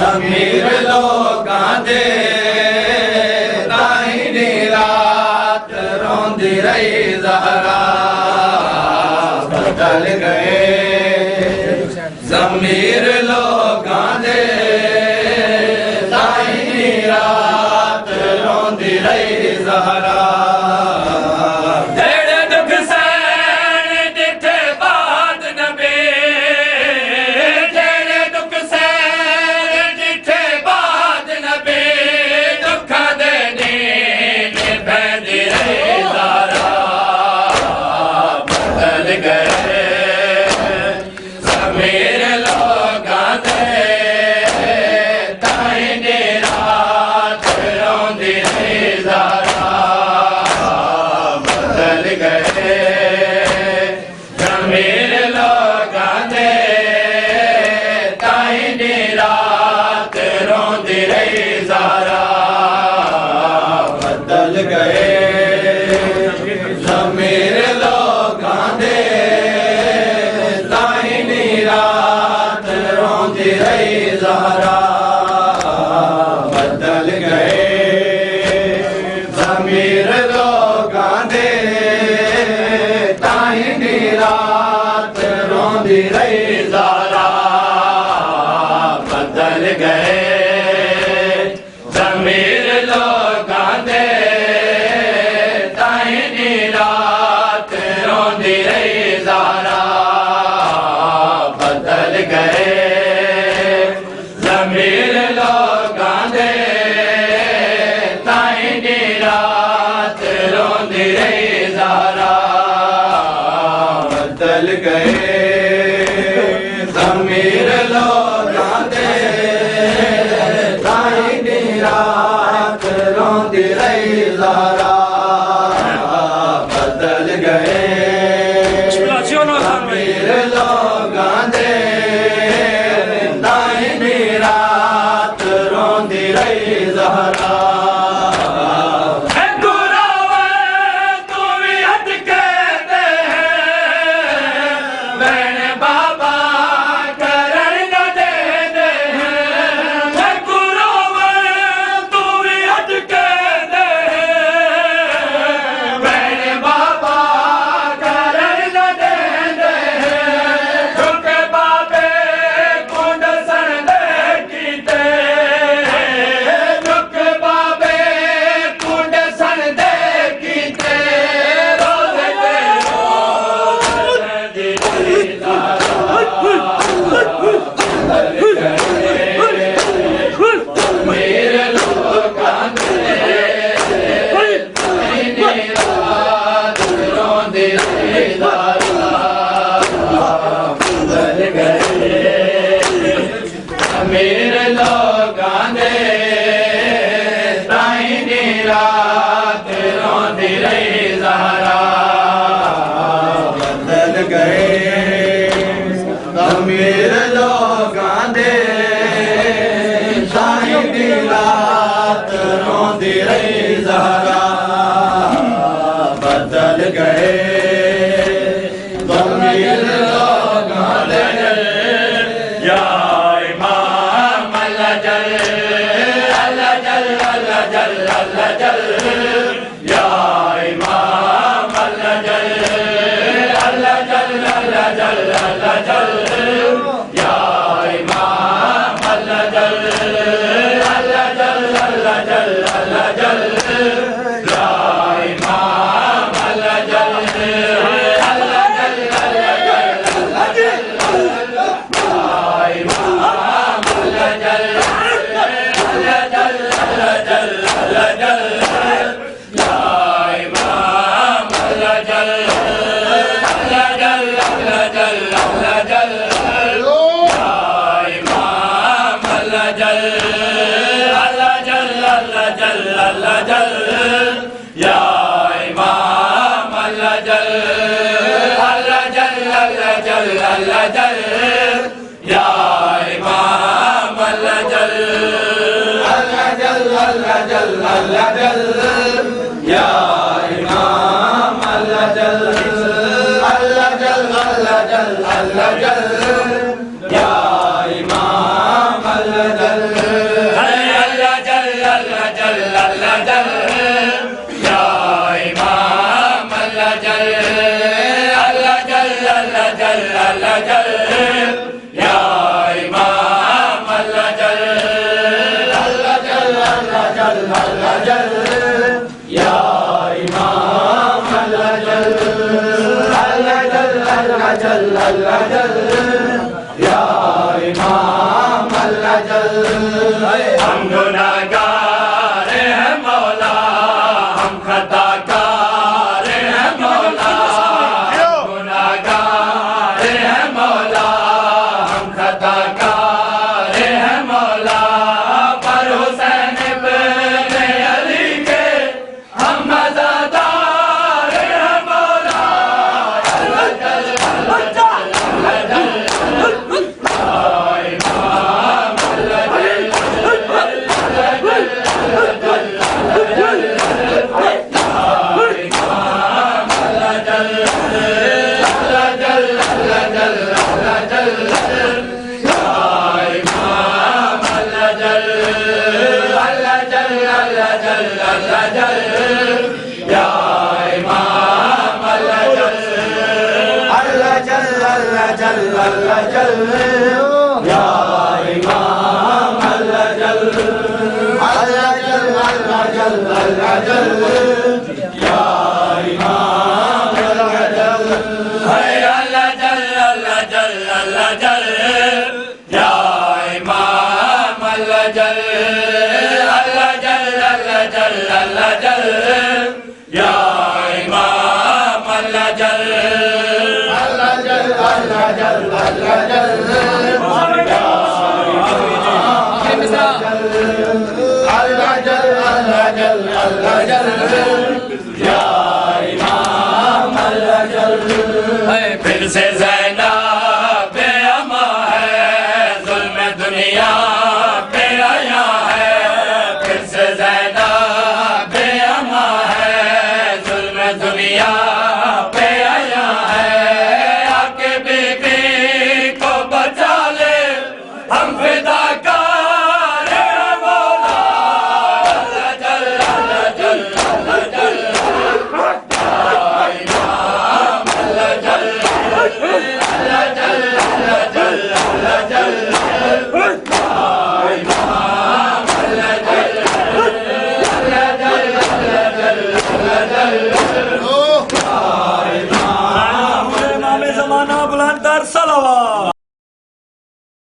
अमीर लोगां दे ताईं दी रात रोंदी रही ज़हरा बदल गए ज़मीर लोगां दे ताईं दी रात रोंदी रही ज़हरा बदल गए ज़मीर लोगां दे ताईं दी रात रोंदी रही ज़हरा बदल गए ज़मीर लोगां दे ताईं दी रात रोंदी रही ज़हरा बदल गए ज़मीर लोगां दे ताईं दी रात रोंदी रही ज़हरा बदल गए ज़मीर लोगां दे ताईं दी रात रोंदी रही ज़हरा बदल गए ज़मीर लोगां दे ताईं दी रात रोंदी रही ज़हरा बदल गए ज़मीर लोगां दे ताईं दी रात रोंदी रही ज़हरा ज़मीर लोगां दे ताईं दी रात रोंदी रही ज़हरा बदल गए ज़मीर लोगां दे ताईं दी रात रोंदी रही ज़हरा बदल गए ज़मीर लोगां दे या या इमाम अल्लाह जल अल्लाह जल अल्लाह जल अल्लाह जल या इमाम अल्लाह जल अल्लाह जल अल्लाह जल अल्लाह जल या इमाम अल्लाह जल अल्लाह जल अल्लाह जल अल्लाह जल या इमाम अल्लाह जल अल्लाह जल अल्लाह जल अल्लाह जल या इमाम अल्लाह जल अल्लाह जल अल्लाह जल अल्लाह जल या इमाम अल्लाह जल अल्लाह जल अल्लाह जल अल्लाह जल या इमाम अल्लाह जल अल्लाह जल अल्लाह जल अल्लाह जल या इमाम अल्लाह जल जल अल्लाह जल या इमाम अल्लाह जल। हम गुनाहगार हैं मौला, हम खताकार हैं मौला, हम गुनाहगार हैं मौला, हम खताकार हैं मौला। पर हुसैन इब्ने अली के हम मज़ादार हैं मौला। अल्लाह जल अल्लाह जल अल्लाह जल या इमाम अल्लाह जल अल्लाह जल फिर से ज़ैनब अमा है, ज़ुल्म दुनिया